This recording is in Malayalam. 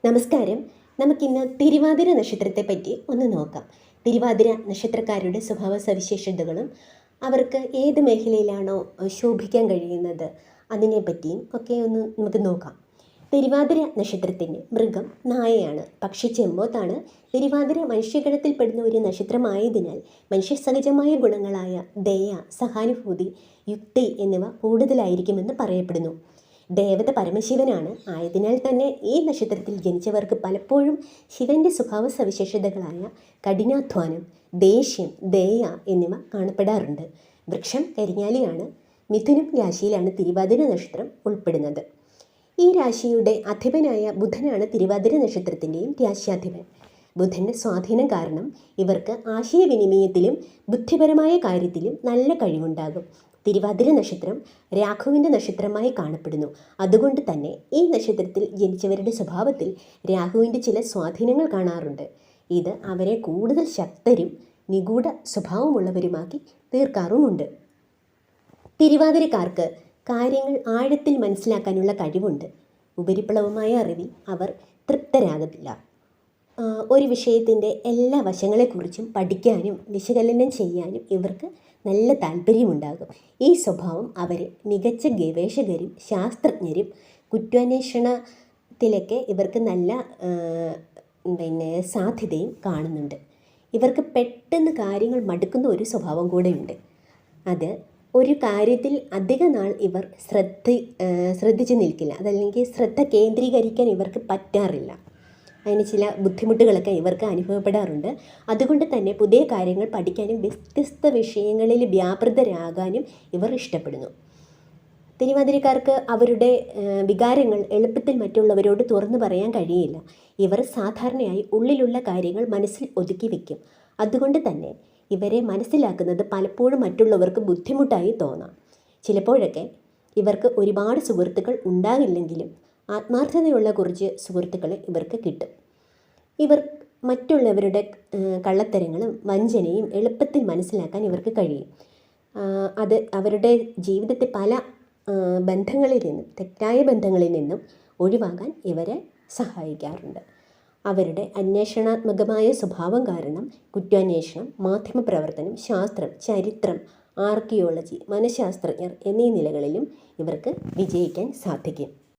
നമസ്കാരം. നമുക്കിന്ന് തിരുവാതിര നക്ഷത്രത്തെ പറ്റി ഒന്ന് നോക്കാം. തിരുവാതിര നക്ഷത്രക്കാരുടെ സ്വഭാവ സവിശേഷതകളും അവർക്ക് ഏത് മേഖലയിലാണോ ശോഭിക്കാൻ കഴിയുന്നത് അതിനെപ്പറ്റിയും ഒക്കെ ഒന്ന് നമുക്ക് നോക്കാം. തിരുവാതിര നക്ഷത്രത്തിൻ്റെ മൃഗം നായയാണ്, പക്ഷി ചെമ്പോത്താണ്. തിരുവാതിര മനുഷ്യഗണത്തിൽപ്പെടുന്ന ഒരു നക്ഷത്രമായതിനാൽ മനുഷ്യസഹജമായ ഗുണങ്ങളായ ദയ, സഹാനുഭൂതി, യുക്തി എന്നിവ കൂടുതലായിരിക്കുമെന്ന് പറയപ്പെടുന്നു. ദേവത പരമശിവനാണ്. ആയതിനാൽ തന്നെ ഈ നക്ഷത്രത്തിൽ ജനിച്ചവർക്ക് പലപ്പോഴും ശിവൻ്റെ സ്വഭാവ സവിശേഷതകളായ കഠിനാധ്വാനം, ദേഷ്യം, ദയ എന്നിവ കാണപ്പെടാറുണ്ട്. വൃക്ഷം കരിങ്ങാലിയാണ്. മിഥുനം രാശിയിലാണ് തിരുവാതിര നക്ഷത്രം ഉൾപ്പെടുന്നത്. ഈ രാശിയുടെ അധിപനായ ബുധനാണ് തിരുവാതിര നക്ഷത്രത്തിൻ്റെയും രാശ്യാധിപൻ. ബുധൻ്റെ സ്വാധീനം കാരണം ഇവർക്ക് ആശയവിനിമയത്തിലും ബുദ്ധിപരമായ കാര്യത്തിലും നല്ല കഴിവുണ്ടാകും. തിരുവാതിര നക്ഷത്രം രാഹുവിൻ്റെ നക്ഷത്രമായി കാണപ്പെടുന്നു. അതുകൊണ്ട് തന്നെ ഈ നക്ഷത്രത്തിൽ ജനിച്ചവരുടെ സ്വഭാവത്തിൽ രാഹുവിൻ്റെ ചില സ്വാധീനങ്ങൾ കാണാറുണ്ട്. ഇത് അവരെ കൂടുതൽ ശക്തരും നിഗൂഢ സ്വഭാവമുള്ളവരുമാക്കി തീർക്കാറുമുണ്ട്. തിരുവാതിരക്കാർക്ക് കാര്യങ്ങൾ ആഴത്തിൽ മനസ്സിലാക്കാനുള്ള കഴിവുണ്ട്. ഉപരിപ്ലവമായ അറിവിൽ അവർ തൃപ്തരാകത്തില്ല. ഒരു വിഷയത്തിൻ്റെ എല്ലാ വശങ്ങളെക്കുറിച്ചും പഠിക്കാനും വിശകലനം ചെയ്യാനും ഇവർക്ക് നല്ല താല്പര്യമുണ്ടാകും. ഈ സ്വഭാവം അവരെ മികച്ച ഗവേഷകരും ശാസ്ത്രജ്ഞരും കുറ്റാന്വേഷണത്തിലൊക്കെ ഇവർക്ക് നല്ല സാധ്യതയും കാണുന്നുണ്ട്. ഇവർക്ക് പെട്ടെന്ന് കാര്യങ്ങൾ മടുക്കുന്ന ഒരു സ്വഭാവം കൂടെയുണ്ട്. അത് ഒരു കാര്യത്തിൽ അധിക നാൾ ഇവർ ശ്രദ്ധിച്ച് നിൽക്കില്ല. അതല്ലെങ്കിൽ ശ്രദ്ധ കേന്ദ്രീകരിക്കാൻ ഇവർക്ക് പറ്റാറില്ല. അതിന് ചില ബുദ്ധിമുട്ടുകളൊക്കെ ഇവർക്ക് അനുഭവപ്പെടാറുണ്ട്. അതുകൊണ്ട് തന്നെ പുതിയ കാര്യങ്ങൾ പഠിക്കാനും വ്യത്യസ്ത വിഷയങ്ങളിൽ വ്യാപൃതരാകാനും ഇവർ ഇഷ്ടപ്പെടുന്നു. തിരുവാതിരക്കാർക്ക് അവരുടെ വികാരങ്ങൾ എളുപ്പത്തിൽ മറ്റുള്ളവരോട് തുറന്നു പറയാൻ കഴിയില്ല. ഇവർ സാധാരണയായി ഉള്ളിലുള്ള കാര്യങ്ങൾ മനസ്സിൽ ഒതുക്കി വയ്ക്കും. അതുകൊണ്ട് തന്നെ ഇവരെ മനസ്സിലാക്കുന്നത് പലപ്പോഴും മറ്റുള്ളവർക്ക് ബുദ്ധിമുട്ടായി തോന്നാം. ചിലപ്പോഴൊക്കെ ഇവർക്ക് ഒരുപാട് സുഹൃത്തുക്കൾ ഉണ്ടാകില്ലെങ്കിലും ആത്മാർത്ഥതയുള്ള കുറച്ച് സുഹൃത്തുക്കളെ ഇവർക്ക് കിട്ടും. ഇവർ മറ്റുള്ളവരുടെ കള്ളത്തരങ്ങളും വഞ്ചനയും എളുപ്പത്തിൽ മനസ്സിലാക്കാൻ ഇവർക്ക് കഴിയും. അത് അവരുടെ ജീവിതത്തെ പല ബന്ധങ്ങളിൽ നിന്നും, തെറ്റായ ബന്ധങ്ങളിൽ നിന്നും ഒഴിവാകാൻ ഇവരെ സഹായിക്കാറുണ്ട്. അവരുടെ അന്വേഷണാത്മകമായ സ്വഭാവം കാരണം കുറ്റാന്വേഷണം, മാധ്യമപ്രവർത്തനം, ശാസ്ത്രം, ചരിത്രം, ആർക്കിയോളജി, മനഃശാസ്ത്രജ്ഞർ എന്നീ നിലകളിലും ഇവർക്ക് വിജയിക്കാൻ സാധിക്കും.